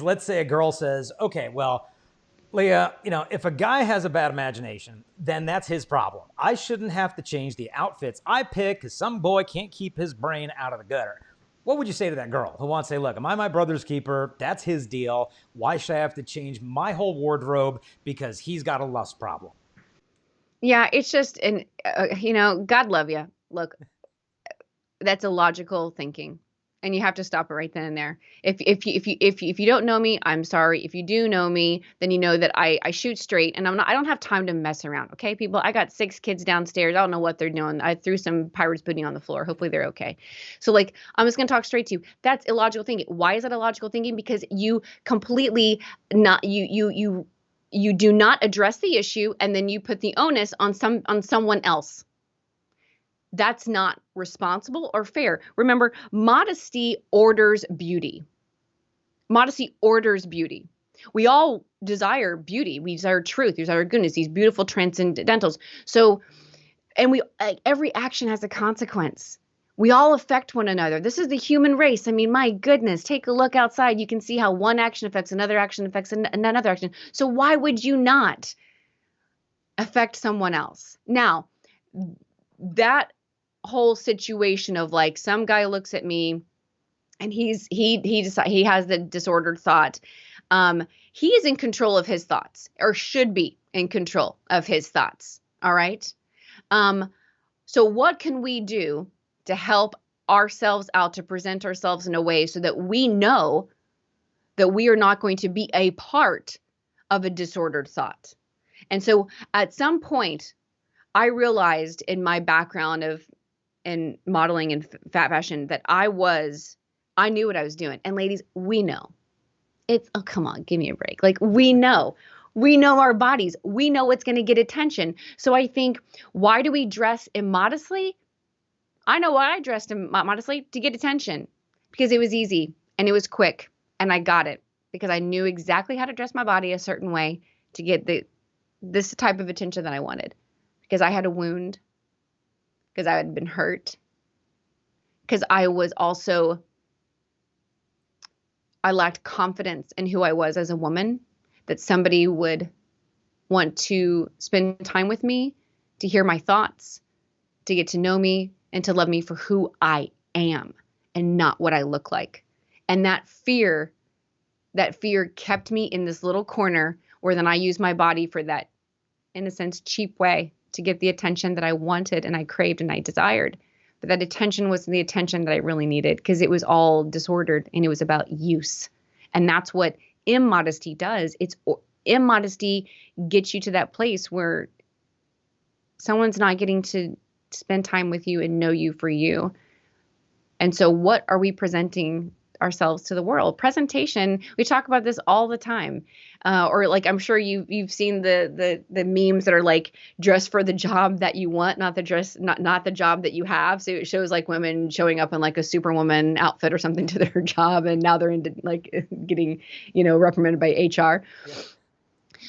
Let's say a girl says, okay, well, Leah, if a guy has a bad imagination, then that's his problem. I shouldn't have to change the outfits I pick because some boy can't keep his brain out of the gutter. What would you say to that girl who wants to say, look, am I my brother's keeper? That's his deal. Why should I have to change my whole wardrobe because he's got a lust problem? Yeah, it's just, and God love you. Look, that's illogical thinking, and you have to stop it right then and there. If you don't know me, I'm sorry. If you do know me, then you know that I shoot straight, and I don't have time to mess around. Okay, people, I got 6 kids downstairs. I don't know what they're doing. I threw some pirates pudding on the floor. Hopefully they're okay. So like, I'm just gonna talk straight to you. That's illogical thinking. Why is that illogical thinking? Because you completely not you do not address the issue, and then you put the onus on someone else. That's not responsible or fair. Remember, modesty orders beauty. Modesty orders beauty. We all desire beauty. We desire truth. We desire goodness, these beautiful transcendentals. So, and every action has a consequence. We all affect one another. This is the human race. I mean, my goodness, take a look outside. You can see how one action affects another action affects another action. So why would you not affect someone else? Now, that whole situation of like some guy looks at me and he has the disordered thought. He is in control of his thoughts, or should be in control of his thoughts. All right. So what can we do to help ourselves out, to present ourselves in a way so that we know that we are not going to be a part of a disordered thought? And so at some point, I realized in my background in modeling and fat fashion that I knew what I was doing. And ladies, we know. Oh, come on, give me a break. Like, we know our bodies. We know what's going to get attention. So I think, why do we dress immodestly? I know why I dressed immodestly: to get attention, because it was easy and it was quick and I got it because I knew exactly how to dress my body a certain way to get this type of attention that I wanted, because I had a wound, because I had been hurt, because I lacked confidence in who I was as a woman, that somebody would want to spend time with me, to hear my thoughts, to get to know me, and to love me for who I am and not what I look like. And that fear kept me in this little corner where then I used my body for that, in a sense, cheap way to get the attention that I wanted and I craved and I desired. But that attention wasn't the attention that I really needed, because it was all disordered and it was about use. And that's what immodesty does. Immodesty gets you to that place where someone's not getting to spend time with you and know you for you. And so what are we presenting ourselves to the world? Presentation, we talk about this all the time. Or like, I'm sure you've seen the memes that are like, dress for the job that you want, not the job that you have. So it shows like women showing up in like a superwoman outfit or something to their job, and now they're into like getting, reprimanded by HR. Yeah.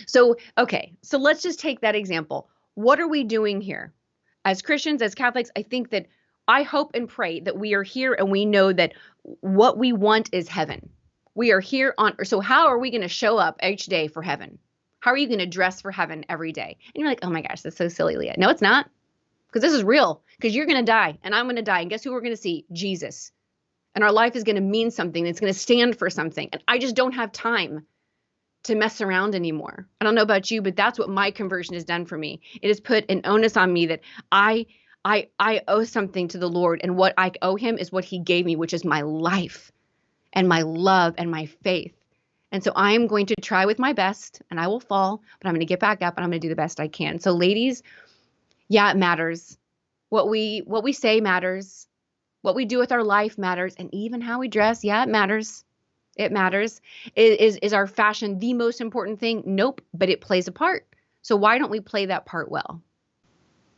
So, okay. So let's just take that example. What are we doing here? As Christians, as Catholics, I hope and pray that we are here and we know that what we want is heaven. We are here so how are we going to show up each day for heaven? How are you going to dress for heaven every day? And you're like, oh my gosh, that's so silly, Leah. No, it's not. Because this is real. Because you're going to die and I'm going to die. And guess who we're going to see? Jesus. And our life is going to mean something. It's going to stand for something. And I just don't have time to mess around anymore. I don't know about you, but that's what my conversion has done for me. It has put an onus on me that I owe something to the Lord, and what I owe him is what he gave me, which is my life and my love and my faith. And so I am going to try with my best, and I will fall, but I'm going to get back up and I'm going to do the best I can. So ladies, yeah, it matters. What we say matters. What we do with our life matters. And even how we dress, yeah, it matters. It matters. Is our fashion the most important thing? Nope, but it plays a part. So why don't we play that part well?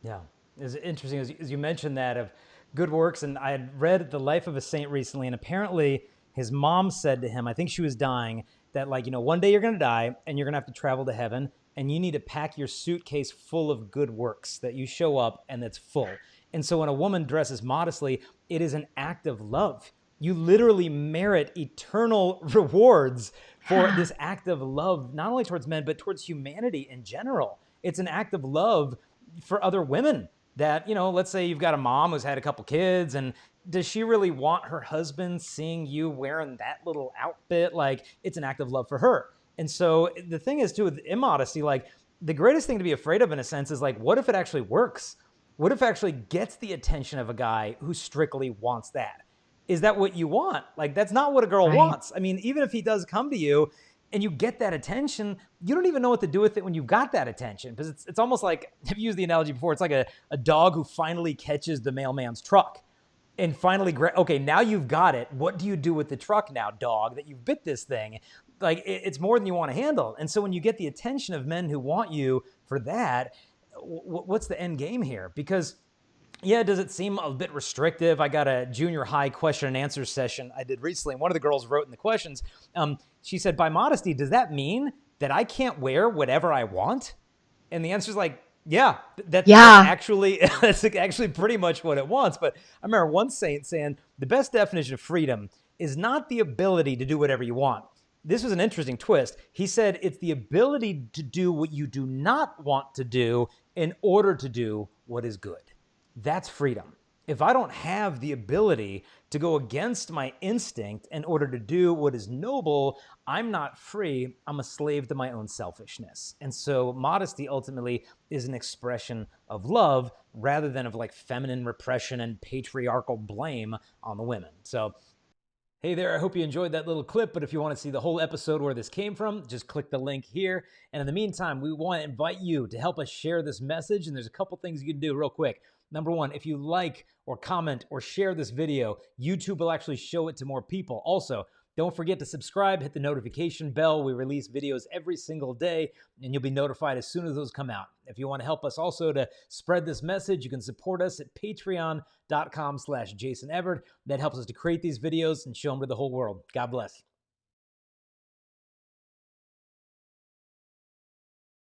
Yeah. It's interesting as you mentioned that of good works. And I had read The Life of a Saint recently, and apparently his mom said to him, I think she was dying, that like, one day you're going to die and you're going to have to travel to heaven, and you need to pack your suitcase full of good works that you show up and that's full. And so when a woman dresses modestly, it is an act of love. You literally merit eternal rewards for this act of love, not only towards men, but towards humanity in general. It's an act of love for other women that, let's say you've got a mom who's had a couple kids, and does she really want her husband seeing you wearing that little outfit? Like, it's an act of love for her. And so the thing is, too, with immodesty, like, the greatest thing to be afraid of, in a sense, is like, what if it actually works? What if it actually gets the attention of a guy who strictly wants that? Is that what you want? Like, that's not what a girl Right. wants. I mean, even if he does come to you and you get that attention, you don't even know what to do with it when you've got that attention. Because it's almost like, I've used the analogy before, it's like a dog who finally catches the mailman's truck and finally, okay, now you've got it. What do you do with the truck now, dog, that you've bit this thing? Like, it's more than you want to handle. And so when you get the attention of men who want you for that, what's the end game here? Because yeah, does it seem a bit restrictive? I got a junior high question and answer session I did recently. And one of the girls wrote in the questions, she said, by modesty, does that mean that I can't wear whatever I want? And the answer is like, yeah, that's actually pretty much what it wants. But I remember one saint saying the best definition of freedom is not the ability to do whatever you want. This was an interesting twist. He said it's the ability to do what you do not want to do in order to do what is good. That's freedom. If I don't have the ability to go against my instinct in order to do what is noble, I'm not free. I'm a slave to my own selfishness. And so modesty ultimately is an expression of love rather than of like feminine repression and patriarchal blame on the women. So hey there, I hope you enjoyed that little clip, but if you want to see the whole episode where this came from, just click the link here. And in the meantime, we want to invite you to help us share this message, and there's a couple things you can do real quick. Number one, if you like or comment or share this video, YouTube will actually show it to more people. Also, don't forget to subscribe, hit the notification bell. We release videos every single day, and you'll be notified as soon as those come out. If you want to help us also to spread this message, you can support us at patreon.com/Jason Evert. That helps us to create these videos and show them to the whole world. God bless.